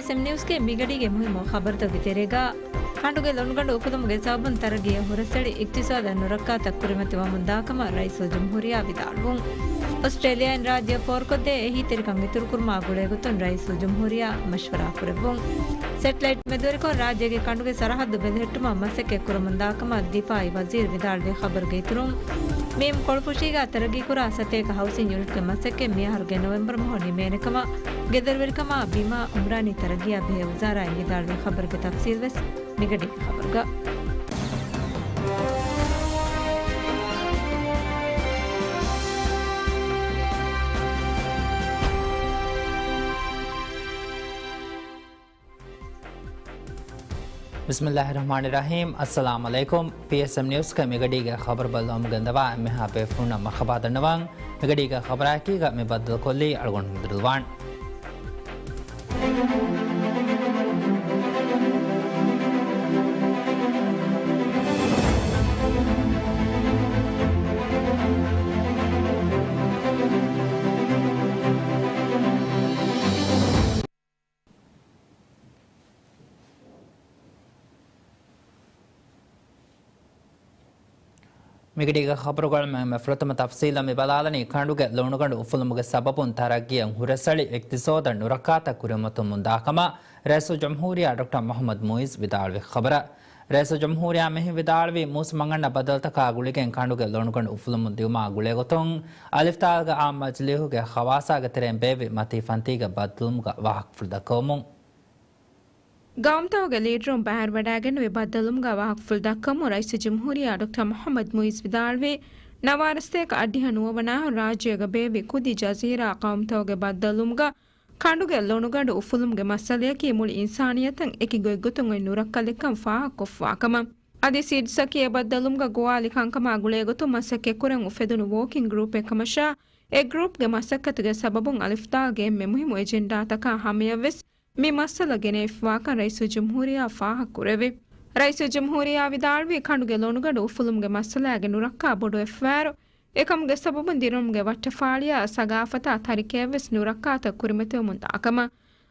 PSMNEWS के मिगडिगे मुहिम खबर तो गितेरेगा खांडुगे लोनगंड उफुलुमुगे साबन तरगिय हुरसड़ी इक्तिसाद नुरक्का तक्कुरिमति वमुंदाकम रईसु जमहूरिया विदाळुं ऑस्ट्रेलिया राज्य पोर्कोदे एही तिरिकं इतुरुकुर्मा गुळेगुतुन रईसु जमहूरिया मशवरा कुरेबुं सैटेलाइट मेदुरिको राज्य के कांडुगे सरहद्दु बेदೆಟ್ಟುಮ ಮಸಕೆ ಕುರಮಂದಾಕಮ ದಿಫಾಯಿ ವಜೀರ್ ವಿದಾಳ್ವೆ ಖಬರ್ ಗೈತುರುಂ ಮೇಮ್ ಕೊಳ್ಪುಶಿಗ ತರಗಿ ಕುರ ಸತೇಕ ಹೌಸಿಂಗ್ ಯೂನಿಟ್ ಗೆ ಮಸಕೆ ಮಿಯಾರ್ಗೆ ನವೆಂಬರ್ ಮೊಹನಿ ಮೇನಕಮ ಗೆದರ್ವೆರ್ಕಮ ಬಿಮಾ ಉಮ್ರಾನಿ ತರಗಿಯ ಬೆ ವಜಾರಾ ವಿದಾಳ್ವೆ ಖಬರ್ ಗೆ ತಫ್ಸೀಲ್ ವೆಸ್ ನಿಗಡಿ ಖಬರ್ಗ बिस्मिल्लाहिर्रहमानिर्रहीम अस्सलाम वालेकुम PSMNEWS का मिगडी का खबर बलम गंदवा में हा पे फुना मखबा दनवांग मिगडी का खबर की का में बदल कोली अड़गुन मुद्रवान मिगडीग खबरगळ में फ्रतम तफसील में बलालनी खांडुगे लोणगंड उफुलमुगे सबबुन तरगिय हुरसळि इक्तिसाद नुरकात कुरमतु मुंदाकम रईस जमहूरिया डॉक्टर मोहम्मद मुइज विदाळवे खबर रईस जमहूरिया में विदाळवे मूस मंगण्ण बदलतक गुಳಿಗೆ खांडुगे लोणगंड उफुलमु दिवमा गुಳೆगतों अलिफ्ताग आ मजलिहुगे खवासाग तेरें बेवे मती फंतीग बदलुमग वाहक फुलदकोमुं गांवतावगे लीडरों बाहर वडागन वे बदलुमगा वाहक फुलदक्कम रईस जमहूरिया डॉक्टर मोहम्मद मुइज विदाळवे नवारस्तेक अड्डिहनुवना राज्यग बेवे कुदी जजीरा गांवतावगे बदलुमगा खांडुगे लोणुगंड उफुलुमगे मसलेकी मुल इंसानियतन एकिगोय गुतुंगै नुरक्कलिकम फाहक कोफ्वाकम अदि सिडसकी बदलुमगा गोवाली कंकमा गुळेगुतु मसके कुरं उफेदुनु वॉकिंग ग्रुप एकमशा ए ग्रुप गे मसक्कतुगे सबबुन अलिफ्तागे मे मुहिम एजेंडा तका हमियवेस मी मसला गेने इफ्वाका रईस जमहूरिया फाहक कुरेवे रईस जमहूरिया विदाळवे खांडुगे लोणुगंड उफुलुमगे मसलागे नुरक्का बोडो एफ्वारो एकमगे सबबुन दिरुमगे वट्टफालिया सगाफता तरिकेवेस नुरक्का त कुरिमते मुंताकम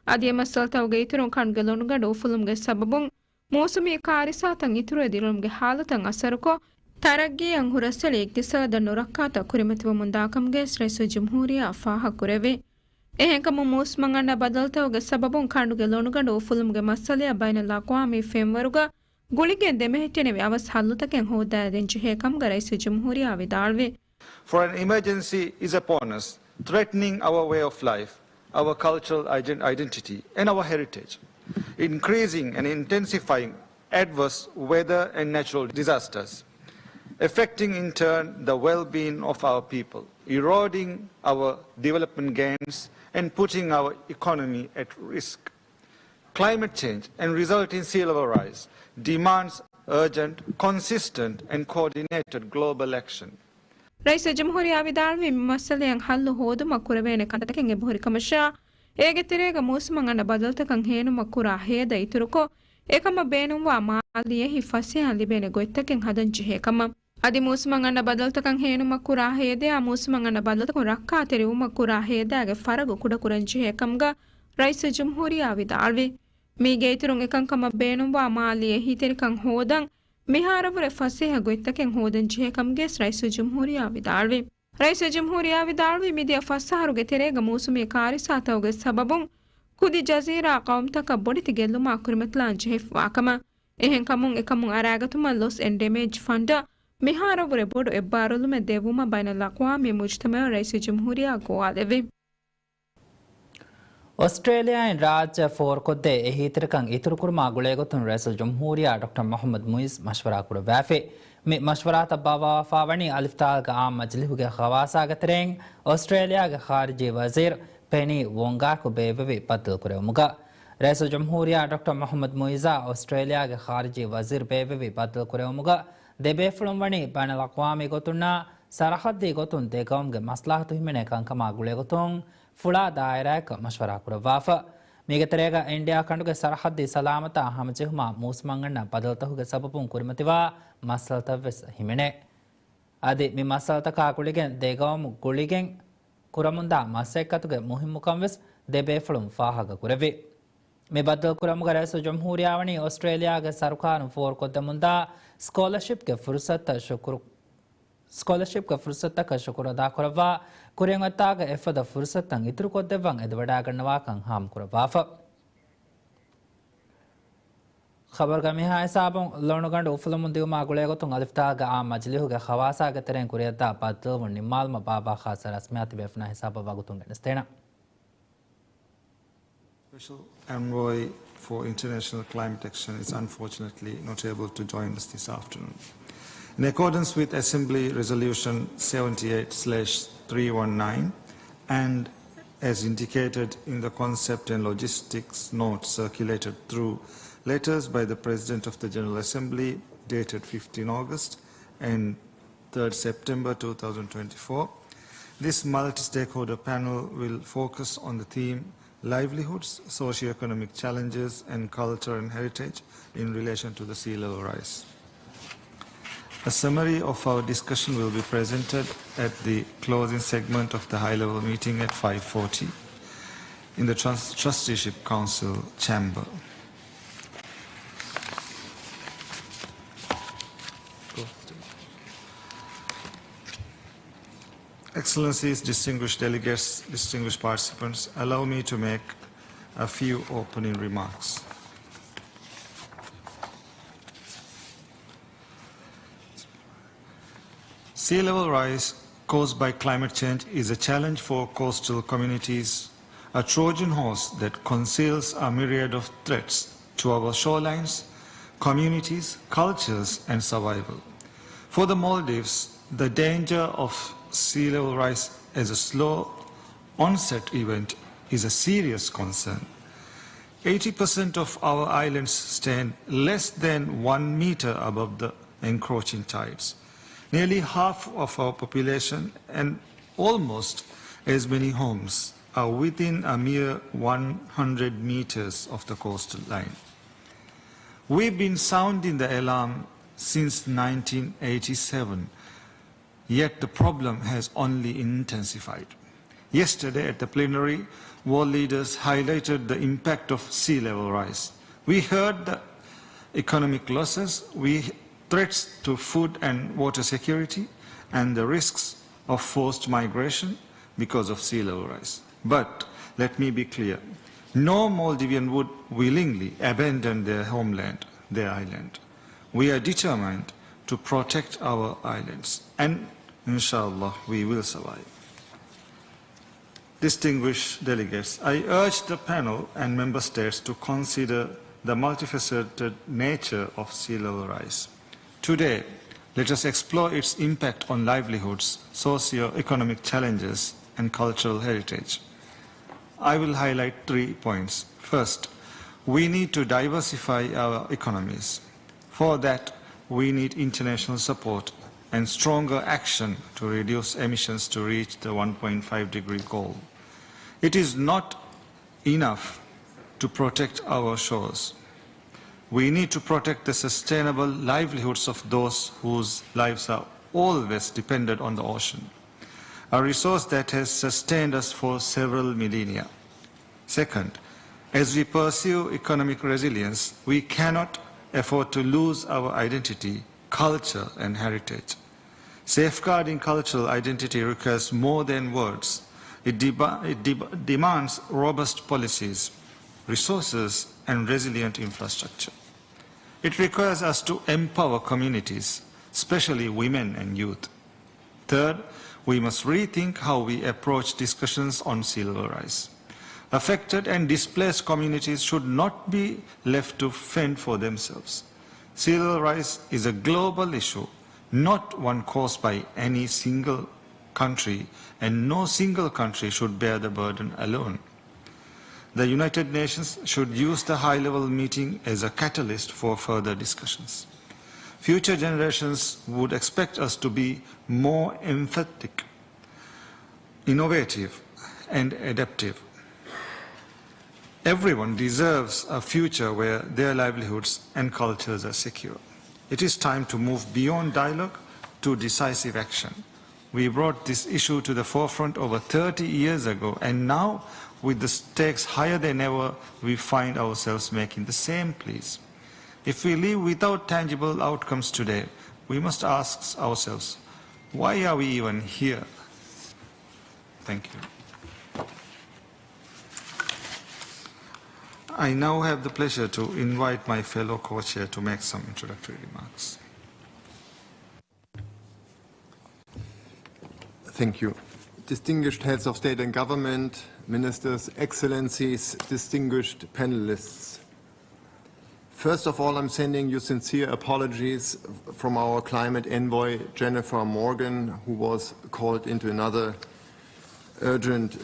अदि मसलतवगे इतुरुं खांडुगे लोणुगंड उफुलुमगे सबबुन मौसमी कारिसातन इतुरे दिरुमगे हालतन असरको तरग्गियं हुरसळि इक्तिसाद नुरक्का त कुरिमते मुंदाकमगे rice जमहूरिया फाहक कुरेवे එහෙකම මූස්මංගන්න බදල්තවගේ සබබුන් කණ්ඩුගේ ලොණුගඩ උෆුලුම්ගේ මස්සලය බයිනල් අක්වාමී ෆෙම්වරුග ගුලිගෙන් දෙමෙහෙට්ටෙනෙ hours හල්ලුතකෙන් හෝදා දෙන්චි හේකම් ගරයිස ජම්හූරියා විදාල්වේ For an emergency is upon us, threatening our way of life, our cultural identity and our heritage, increasing and intensifying adverse weather and natural disasters, affecting in turn the well-being of our people, eroding our development gains and putting our economy at risk. Climate change and resulting sea level rise demands urgent, consistent and coordinated global action. रईस जमहूरिया विदाळवे मसलेयं हल्लु होदु मकुरवेने कंटकेंगे बोहरि कमशा एगे तिरेगा मूसमंगन बदलतकं हेनु मकुरा हेद इतुरुको एकम बेनुवा मालिये हि फसियं लिबेने गोइतकें हदंचि हेकम अदि मूसमंगन बदलतकं हेनु मकुरा हेदे आ मूसमंगन बदलतकं रक्का तेरे मकुरा हेदागे फरगु कुड कुरंचि हेकमगा रईस जमहूरिया विदाळवे मीगे इतुरुं एकंकम बेनुवा मालिये हि तिरिकं होदं मिहारवरे फसिह गोइतकें होदंचि हेकमगे रईस जमहूरिया विदाळवे रईस जमहूरिया विदाळवे मिदिया फसहरुगे तेरेगा मूसमी कारिसातवगे सबबुं कुदी जजीरा कौमतक बोडिति गेल्लुमा कुरिमतलांचि हेफ्वाकम එහෙන් කමුන් එකමුන් අරාගතුම ලොස් එන් ඩැමේජ් ෆන්ඩ මිහාරවර බොඩ එබ්බාරලුම දෙවුම බයින ලක්වාමි මුජ්තමා රයිස් ජම්හූරියා ගෝවාලෙවි ऑस्ट्रेलिया राज्य फोर कोदे एही तिरकं इतुर कुरमा गुळेगुतुन रईस जमहूरिया डॉक्टर मोहम्मद मुइज मशवरा कुर वाफे मे मशवरा तबावा फावणी अलिफ्ताल का आम मजलिहुगे खवासागतरें ऑस्ट्रेलिया के खारजी वजीर पेनी वोंगा को बेबे पदल कुरे muga rice जमहूरिया doctor Mohammad मुइजा Australia के खारजी वजीर बेबे पदल कुरे मुगा देबे फुलमवणी बैन अल-अक़वामी गोतुना सरहदी गोतुन देगौमगे मसलाहतु हिमने कंकमा गुळेगुतुन फुला दायरा का मशवरा कुर वाफा मीगे तरेगा इंडिया कंडुगे सरहदी सलामत हमजेहुमा मूसमंगन्न बदलतहुगे सबबुन कुरिमतिवा मसलतवेस हिमने आदि मि मसलतक कुळिगे देगौम गुळिगे ಕುರಮುಂದ ಮಸೆಕ್ಕತುಗೆ ಮುಹಿಮ್ಮುಕಂವೆಸ್ ದೆಬೇಫಳುಂ ಫಾಹಗ ಕುರವೆ Me baddal kuram ga Raisa Jamhuriya wani Australia ga sarkar for ko damunda scholarship ke fursat ka shukura da kurava kurenga ga efa da fursat tang itru ko devang edwada ganwa kang ham kurava fa खबर का मिहा साबों लौनगंड उफल मुंदियो मागुले को तुंग अलिफ्ता गा आम मजली हो गया खवासा के तेरे कुरियता पातल वनी माल मबाबा खासा रस्मियात बेफना हिसाब बागु तुंग नस्तेना Special Envoy for International Climate Action is unfortunately not able to join us this afternoon. In accordance with Assembly Resolution 78/319 and as indicated in the concept and logistics note circulated through letters by the President of the General Assembly dated 15 August and 3rd September 2024. This multi-stakeholder panel will focus on the theme livelihoods, socio-economic challenges and culture and heritage in relation to the sea level rise. A summary of our discussion will be presented at the closing segment of the high-level meeting at 5:40 in the Trusteeship Council chamber. Excellencies, distinguished delegates, distinguished participants, allow me to make a few opening remarks. Sea level rise caused by climate change is a challenge for coastal communities, a Trojan horse that conceals a myriad of threats to our shorelines, communities, cultures, and survival. For the Maldives, the danger of sea level rise as a slow onset event is a serious concern. 80% of our islands stand less than 1 meter above the encroaching tides. Nearly half of our population and almost as many homes are within a mere 100 meters of the coastal line. We've been sounding the alarm since 1987. Yet the problem has only intensified. Yesterday at the plenary, world leaders highlighted the impact of sea level rise. We heard the economic losses, threats to food and water security, and the risks of forced migration because of sea level rise. But let me be clear, no Maldivian would willingly abandon their homeland, their island. We are determined to protect our islands, and inshallah we will survive. Distinguished delegates, I urge the panel and member states to consider the multifaceted nature of sea level rise. Today, let us explore its impact on livelihoods, socio-economic challenges, and cultural heritage. I will highlight 3 points. First, we need to diversify our economies. For that, we need international support and stronger action to reduce emissions to reach the 1.5-degree goal. It is not enough to protect our shores. We need to protect the sustainable livelihoods of those whose lives are always dependent on the ocean, a resource that has sustained us for several millennia. Second, as we pursue economic resilience, we cannot afford to lose our identity, culture, and heritage. Safeguarding cultural identity requires more than words. It demands robust policies, resources, and resilient infrastructure. It requires us to empower communities, especially women and youth. Third, we must rethink how we approach discussions on sea level rise. Affected and displaced communities should not be left to fend for themselves. Sea level rise is a global issue, not one caused by any single country, and no single country should bear the burden alone. The United Nations should use the high-level meeting as a catalyst for further discussions. Future generations would expect us to be more emphatic, innovative, and adaptive. Everyone deserves a future where their livelihoods and cultures are secure. It is time to move beyond dialogue to decisive action. We brought this issue to the forefront over 30 years ago, and now, with the stakes higher than ever, we find ourselves making the same pleas. If we live without tangible outcomes today, we must ask ourselves, why are we even here? Thank you. I now have the pleasure to invite my fellow co-chair to make some introductory remarks. Thank you. Distinguished heads of state and government, ministers, excellencies, distinguished panelists. First of all, I'm sending you sincere apologies from our climate envoy, Jennifer Morgan, who was called into another urgent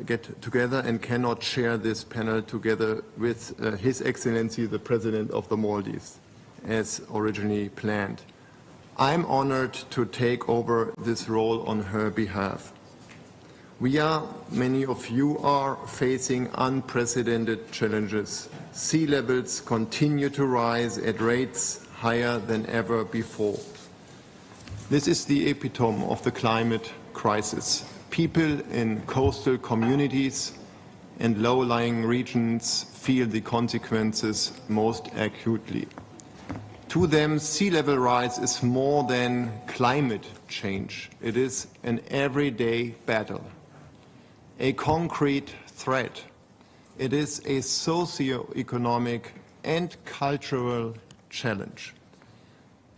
get-together and cannot share this panel together with His Excellency, the President of the Maldives, as originally planned. I'm honored to take over this role on her behalf. Many of you are facing unprecedented challenges. Sea levels continue to rise at rates higher than ever before. This is the epitome of the climate crisis. People in coastal communities and low-lying regions feel the consequences most acutely. To them, sea level rise is more than climate change. It is an everyday battle, a concrete threat. It is a socio-economic and cultural challenge.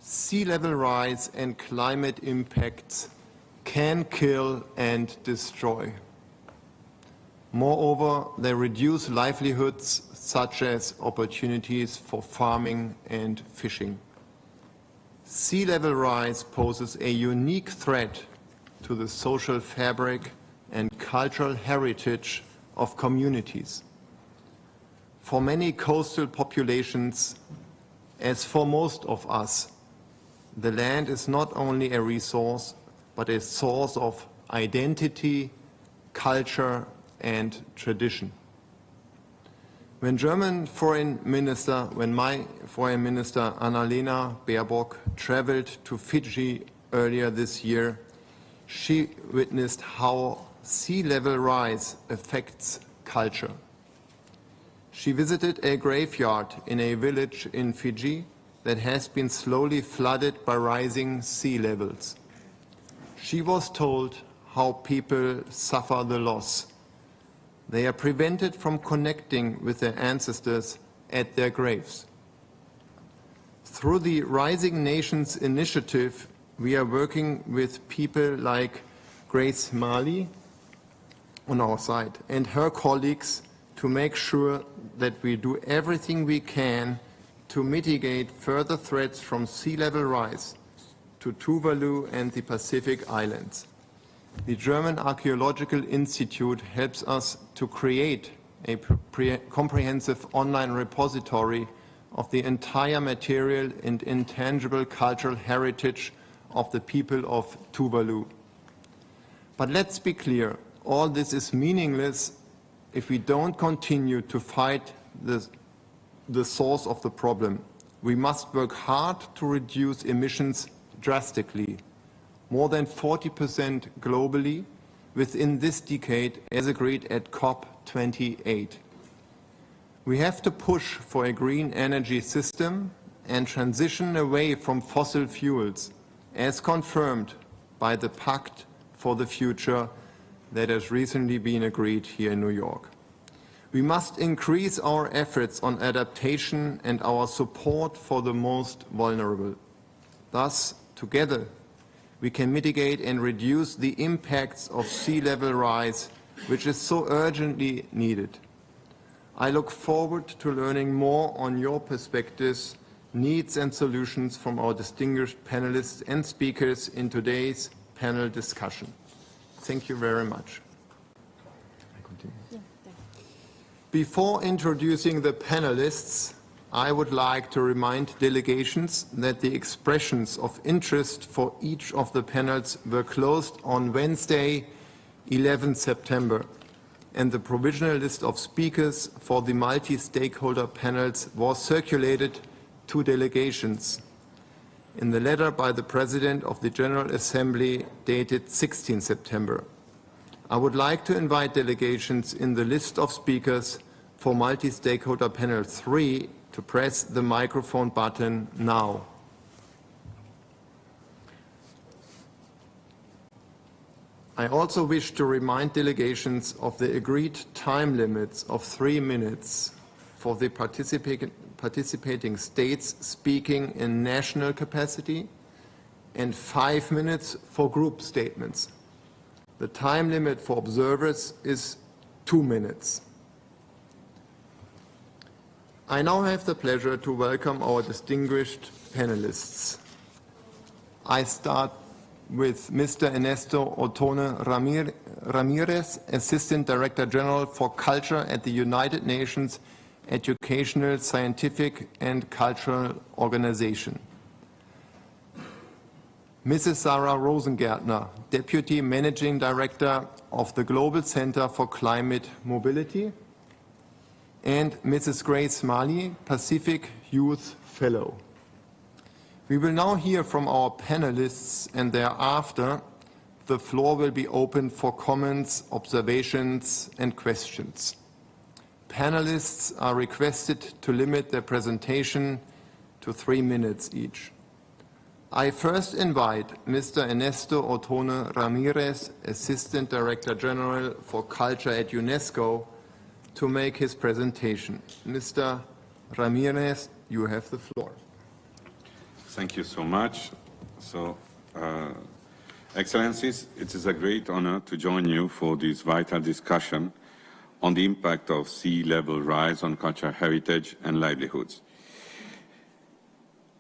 Sea level rise and climate impacts can kill and destroy. Moreover, they reduce livelihoods such as opportunities for farming and fishing. Sea level rise poses a unique threat to the social fabric and cultural heritage of communities. For many coastal populations, as for most of us, the land is not only a resource, but a source of identity, culture, and tradition. When my Foreign Minister Annalena Baerbock traveled to Fiji earlier this year, she witnessed how sea level rise affects culture. She visited a graveyard in a village in Fiji that has been slowly flooded by rising sea levels. She was told how people suffer the loss. They are prevented from connecting with their ancestors at their graves. Through the Rising Nations initiative, we are working with people like Grace Marley on our side and her colleagues to make sure that we do everything we can to mitigate further threats from sea level rise to Tuvalu and the Pacific Islands. The German Archaeological Institute helps us to create a comprehensive online repository of the entire material and intangible cultural heritage of the people of Tuvalu. But let's be clear, all this is meaningless if we don't continue to fight the source of the problem. We must work hard to reduce emissions drastically, more than 40% globally within this decade, as agreed at COP28. We have to push for a green energy system and transition away from fossil fuels, as confirmed by the Pact for the Future that has recently been agreed here in New York. We must increase our efforts on adaptation and our support for the most vulnerable. Thus, together, we can mitigate and reduce the impacts of sea level rise, which is so urgently needed. I look forward to learning more on your perspectives, needs and solutions from our distinguished panelists and speakers in today's panel discussion. Thank you very much. Before introducing the panelists, I would like to remind delegations that the expressions of interest for each of the panels were closed on Wednesday, 11 September, and the provisional list of speakers for the multi-stakeholder panels was circulated to delegations. in the letter by the President of the General Assembly dated 16 September. I would like to invite delegations in the list of speakers for Multi-Stakeholder Panel 3 to press the microphone button now. I also wish to remind delegations of the agreed time limits of 3 minutes for the participating states speaking in national capacity and 5 minutes for group statements. The time limit for observers is 2 minutes. I now have the pleasure to welcome our distinguished panelists. I start with Mr. Ernesto Otone Ramirez, Assistant Director General for Culture at the United Nations Educational, Scientific and Cultural Organization. Mrs. Sarah Rosengärtner, Deputy Managing Director of the Global Center for Climate Mobility, and Mrs. Grace Mali, Pacific Youth Fellow. We will now hear from our panelists, and thereafter the floor will be open for comments, observations and questions. Panelists are requested to limit their presentation to 3 minutes each. I first invite Mr. Ernesto Otone Ramirez, Assistant Director General for Culture at UNESCO, to make his presentation. Mr. Ramirez, you have the floor. Thank you so much. Excellencies, it is a great honor to join you for this vital discussion on the impact of sea level rise on cultural heritage and livelihoods.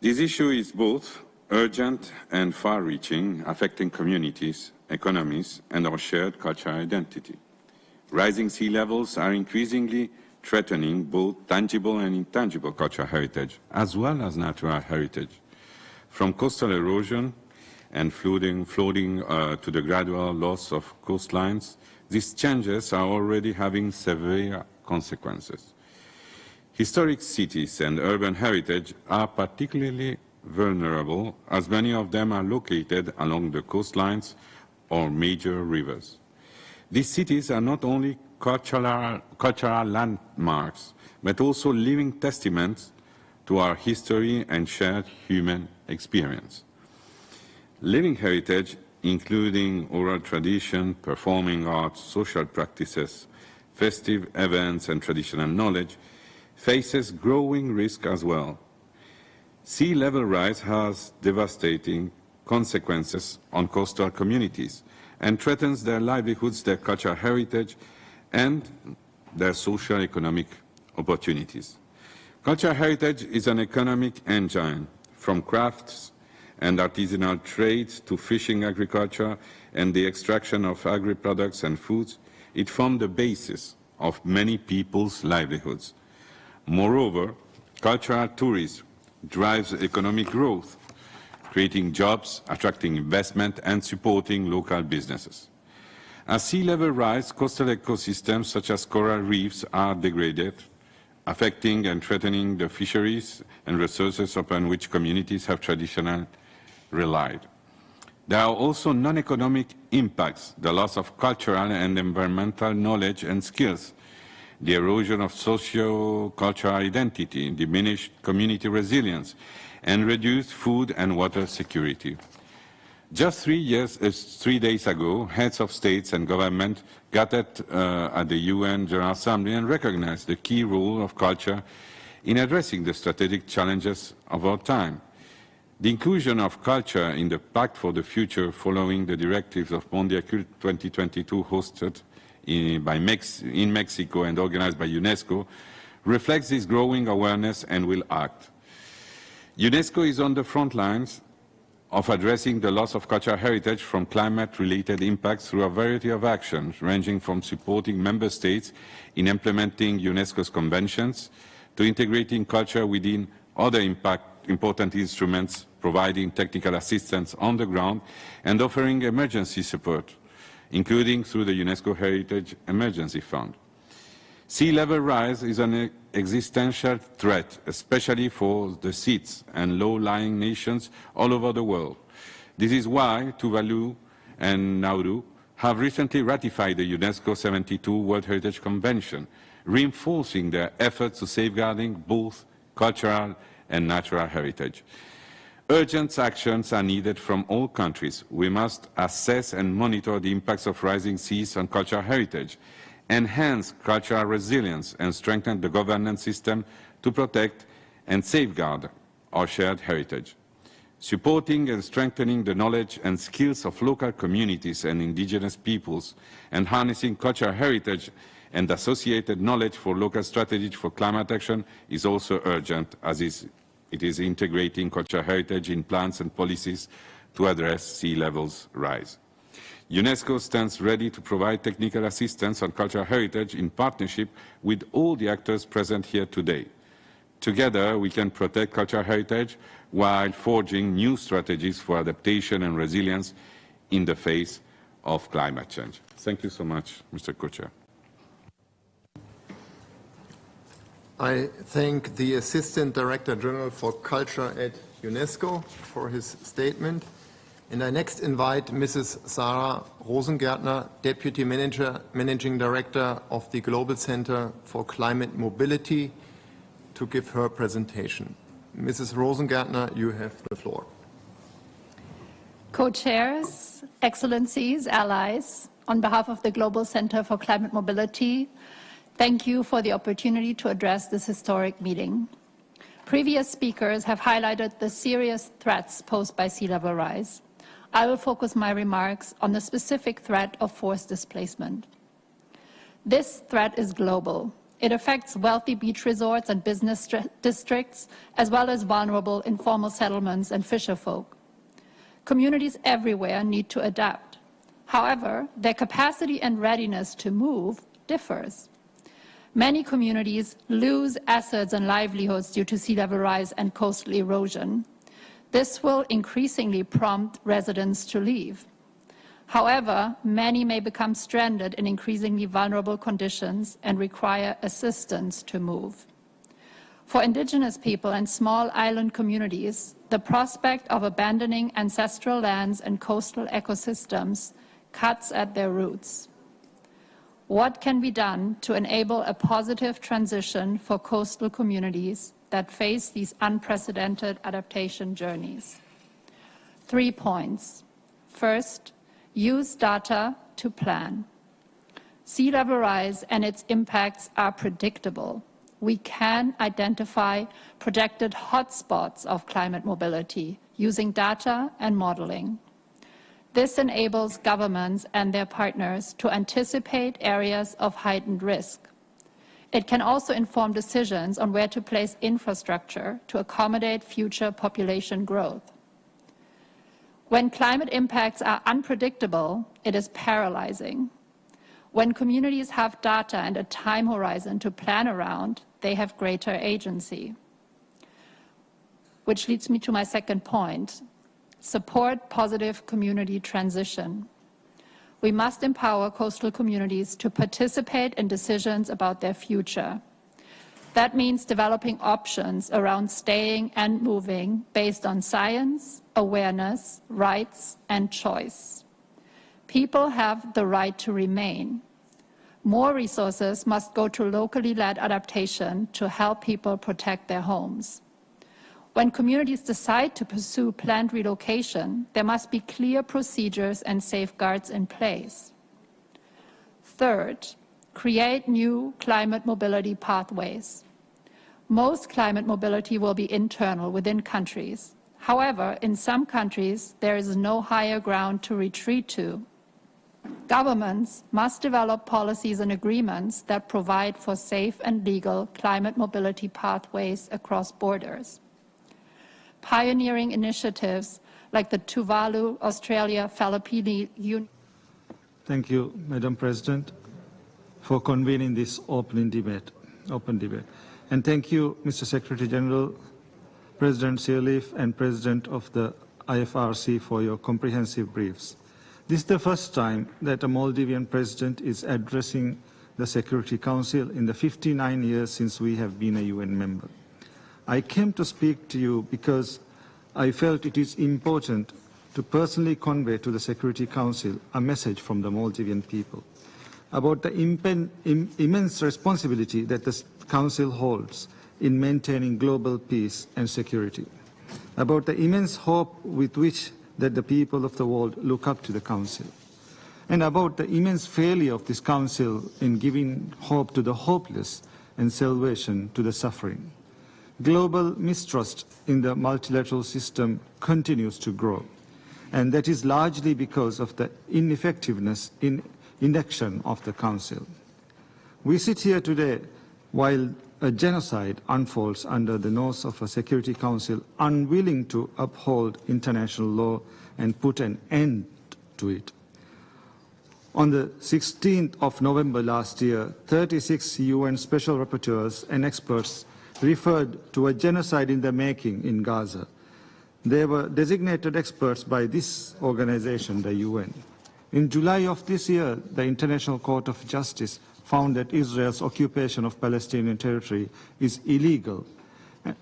This issue is both urgent and far-reaching, affecting communities, economies, and our shared cultural identity. Rising sea levels are increasingly threatening both tangible and intangible cultural heritage, as well as natural heritage. From coastal erosion and flooding to the gradual loss of coastlines, these changes are already having severe consequences. Historic cities and urban heritage are particularly vulnerable, as many of them are located along the coastlines or major rivers. These cities are not only cultural landmarks, but also living testaments to our history and shared human experience. Living heritage, including oral tradition, performing arts, social practices, festive events, and traditional knowledge, faces growing risk as well. Sea level rise has devastating consequences on coastal communities and threatens their livelihoods, their cultural heritage, and their social economic opportunities. Cultural heritage is an economic engine, from crafts and artisanal trade to fishing, agriculture, and the extraction of agri-products and foods. It forms the basis of many people's livelihoods. Moreover, cultural tourism drives economic growth, creating jobs, attracting investment, and supporting local businesses. As sea level rise, coastal ecosystems such as coral reefs are degraded, affecting and threatening the fisheries and resources upon which communities have traditionally relied. There are also non-economic impacts, the loss of cultural and environmental knowledge and skills, the erosion of socio-cultural identity, diminished community resilience, and reduced food and water security. Just 3 days ago, heads of states and government gathered at the UN General Assembly and recognized the key role of culture in addressing the strategic challenges of our time. The inclusion of culture in the Pact for the Future following the directives of Mondiacult 2022 hosted in Mexico and organized by UNESCO reflects this growing awareness and will act. UNESCO is on the front lines of addressing the loss of cultural heritage from climate-related impacts through a variety of actions, ranging from supporting member states in implementing UNESCO's conventions to integrating culture within other important instruments, providing technical assistance on the ground, and offering emergency support, including through the UNESCO Heritage Emergency Fund. Sea level rise is an existential threat, especially for the seats and low-lying nations all over the world. This is why Tuvalu and Nauru have recently ratified the UNESCO 72 World Heritage Convention, reinforcing their efforts to safeguarding both cultural and natural heritage. Urgent actions are needed from all countries. We must assess and monitor the impacts of rising seas on cultural heritage, enhance cultural resilience, and strengthen the governance system to protect and safeguard our shared heritage. Supporting and strengthening the knowledge and skills of local communities and indigenous peoples, and harnessing cultural heritage and associated knowledge for local strategies for climate action is also urgent, as it is integrating cultural heritage in plans and policies to address sea levels rise. UNESCO stands ready to provide technical assistance on cultural heritage in partnership with all the actors present here today. Together, we can protect cultural heritage while forging new strategies for adaptation and resilience in the face of climate change. Thank you so much, Mr. Co-Chair. I thank the Assistant Director General for Culture at UNESCO for his statement. And I next invite Mrs. Sarah Rosengärtner, Deputy Managing Director of the Global Center for Climate Mobility, to give her presentation. Mrs. Rosengärtner, you have the floor. Co-chairs, excellencies, allies, on behalf of the Global Center for Climate Mobility, thank you for the opportunity to address this historic meeting. Previous speakers have highlighted the serious threats posed by sea level rise. I will focus my remarks on the specific threat of forced displacement. This threat is global. It affects wealthy beach resorts and business districts, as well as vulnerable informal settlements and fisherfolk. Communities everywhere need to adapt. However, their capacity and readiness to move differs. Many communities lose assets and livelihoods due to sea level rise and coastal erosion. This will increasingly prompt residents to leave. However, many may become stranded in increasingly vulnerable conditions and require assistance to move. For indigenous people and small island communities, the prospect of abandoning ancestral lands and coastal ecosystems cuts at their roots. What can be done to enable a positive transition for coastal communities that face these unprecedented adaptation journeys? 3 points. First, use data to plan. Sea level rise and its impacts are predictable. We can identify projected hotspots of climate mobility using data and modeling. This enables governments and their partners to anticipate areas of heightened risk. It can also inform decisions on where to place infrastructure to accommodate future population growth. When climate impacts are unpredictable, it is paralyzing. When communities have data and a time horizon to plan around, they have greater agency. Which leads me to my second point. Support positive community transition. We must empower coastal communities to participate in decisions about their future. That means developing options around staying and moving based on science, awareness, rights, and choice. People have the right to remain. More resources must go to locally led adaptation to help people protect their homes. When communities decide to pursue planned relocation, there must be clear procedures and safeguards in place. Third, create new climate mobility pathways. Most climate mobility will be internal within countries. However, in some countries, there is no higher ground to retreat to. Governments must develop policies and agreements that provide for safe and legal climate mobility pathways across borders. Pioneering initiatives like the Tuvalu, Australia, Philippine Union. Thank you, Madam President, for convening this open debate. And thank you, Mr. Secretary General, President Sirleaf, and President of the IFRC for your comprehensive briefs. This is the first time that a Maldivian president is addressing the Security Council in the 59 years since we have been a UN member. I came to speak to you because I felt it is important to personally convey to the Security Council a message from the Maldivian people about the immense responsibility that the Council holds in maintaining global peace and security, about the immense hope with which that the people of the world look up to the Council, and about the immense failure of this Council in giving hope to the hopeless and salvation to the suffering. Global mistrust in the multilateral system continues to grow, and that is largely because of the ineffectiveness in inaction of the Council. We sit here today while a genocide unfolds under the nose of a Security Council unwilling to uphold international law and put an end to it. On the 16th of November last year, 36 UN special rapporteurs and experts referred to a genocide in the making in Gaza. They were designated experts by this organization, the UN. In July of this year, the International Court of Justice found that Israel's occupation of Palestinian territory is illegal,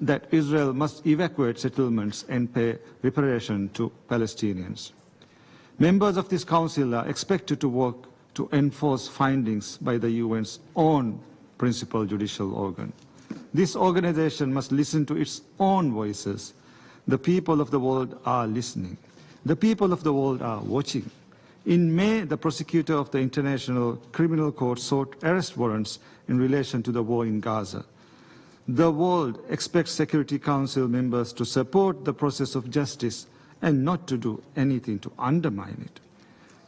that Israel must evacuate settlements and pay reparation to Palestinians. Members of this Council are expected to work to enforce findings by the UN's own principal judicial organ. This organization must listen to its own voices. The people of the world are listening. The people of the world are watching. In May, the prosecutor of the International Criminal Court sought arrest warrants in relation to the war in Gaza. The world expects Security Council members to support the process of justice and not to do anything to undermine it.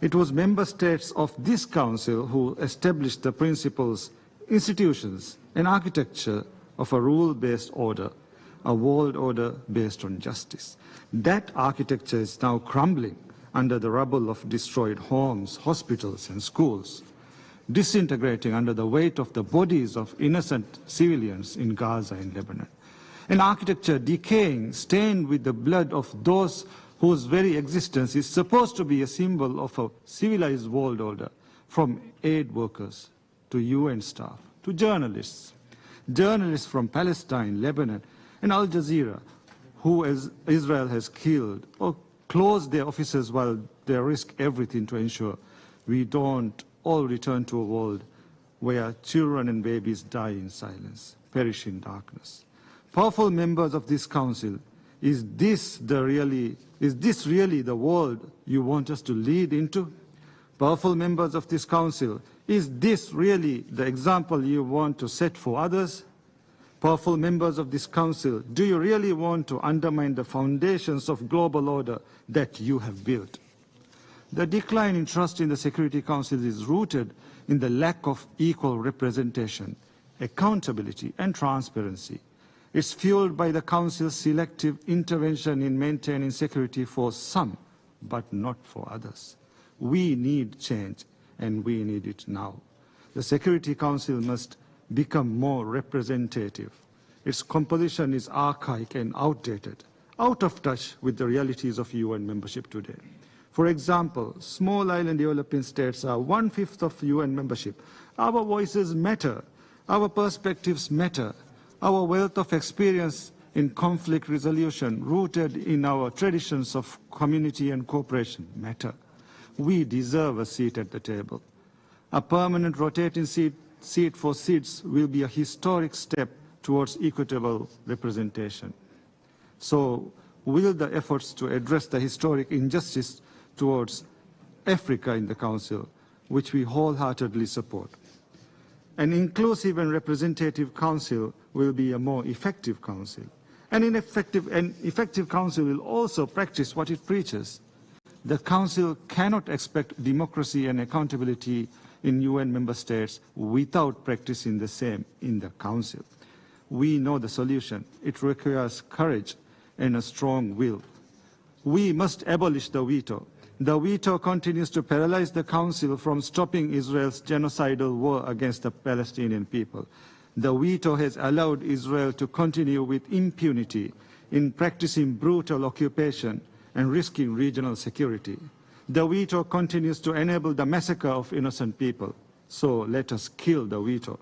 It was member states of this Council who established the principles, institutions, and architecture of a rule-based order, a world order based on justice. That architecture is now crumbling under the rubble of destroyed homes, hospitals, and schools, disintegrating under the weight of the bodies of innocent civilians in Gaza and Lebanon. An architecture decaying, stained with the blood of those whose very existence is supposed to be a symbol of a civilized world order, from aid workers to UN staff to journalists from Palestine, Lebanon, and Al Jazeera, who Israel has killed or closed their offices while they risk everything to ensure we don't all return to a world where children and babies die in silence, perish in darkness. Powerful members of this Council, is this really the world you want us to lead into? Powerful members of this Council, is this really the example you want to set for others? Powerful members of this Council, do you really want to undermine the foundations of global order that you have built? The decline in trust in the Security Council is rooted in the lack of equal representation, accountability, and transparency. It's fueled by the Council's selective intervention in maintaining security for some, but not for others. We need change, and we need it now. The Security Council must become more representative. Its composition is archaic and outdated, out of touch with the realities of UN membership today. For example, small island developing states are 1/5 of UN membership. Our voices matter. Our perspectives matter. Our wealth of experience in conflict resolution, rooted in our traditions of community and cooperation, matter. We deserve a seat at the table. A permanent rotating seat for seats will be a historic step towards equitable representation. So, will the efforts to address the historic injustice towards Africa in the Council, which we wholeheartedly support? An inclusive and representative Council will be a more effective Council. An effective Council will also practice what it preaches. The Council cannot expect democracy and accountability in UN member states without practicing the same in the Council. We know the solution. It requires courage and a strong will. We must abolish the veto. The veto continues to paralyze the Council from stopping Israel's genocidal war against the Palestinian people. The veto has allowed Israel to continue with impunity in practicing brutal occupation and risking regional security. The veto continues to enable the massacre of innocent people. So let us kill the veto.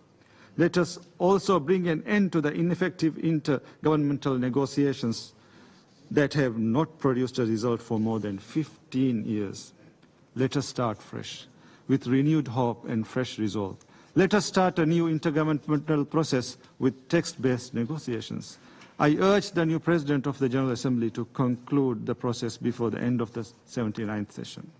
Let us also bring an end to the ineffective intergovernmental negotiations that have not produced a result for more than 15 years. Let us start fresh, with renewed hope and fresh resolve. Let us start a new intergovernmental process with text-based negotiations. I urge the new President of the General Assembly to conclude the process before the end of the 79th session.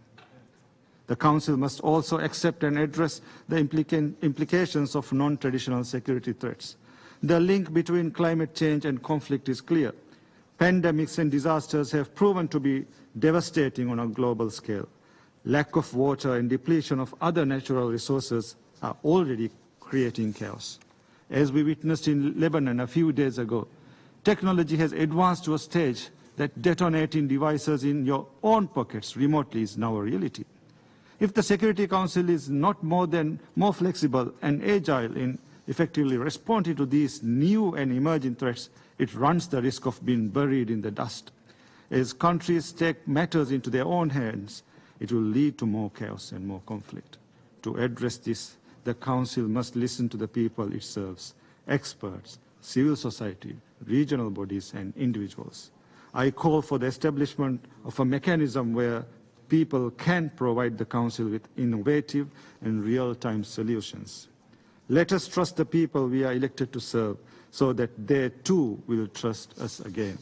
The Council must also accept and address the implications of non-traditional security threats. The link between climate change and conflict is clear. Pandemics and disasters have proven to be devastating on a global scale. Lack of water and depletion of other natural resources are already creating chaos. As we witnessed in Lebanon a few days ago, technology has advanced to a stage that detonating devices in your own pockets remotely is now a reality. If the Security Council is not more flexible and agile in effectively responding to these new and emerging threats, it runs the risk of being buried in the dust. As countries take matters into their own hands, it will lead to more chaos and more conflict. To address this, the Council must listen to the people it serves, experts, civil society, regional bodies and individuals. I call for the establishment of a mechanism where people can provide the Council with innovative and real-time solutions. Let us trust the people we are elected to serve so that they too will trust us again.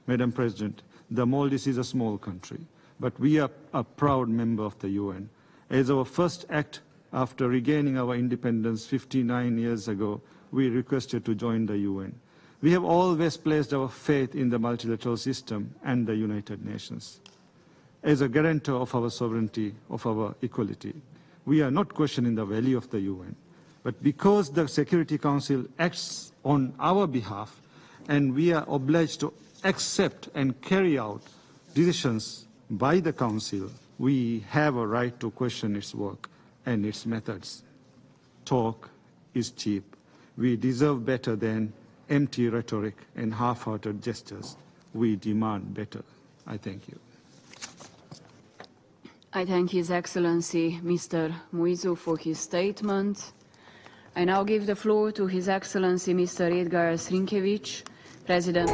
Madam President, the Maldives is a small country, but we are a proud member of the UN. As our first act after regaining our independence 59 years ago, we requested to join the UN. We have always placed our faith in the multilateral system and the United Nations. As a guarantor of our sovereignty, of our equality, we are not questioning the value of the UN. But because the Security Council acts on our behalf and we are obliged to accept and carry out decisions by the Council, we have a right to question its work and its methods. Talk is cheap. We deserve better than empty rhetoric and half-hearted gestures. We demand better. I thank you. I thank His Excellency Mr. Muizu for his statement. I now give the floor to His Excellency Mr. Edgar Srinkevich, President.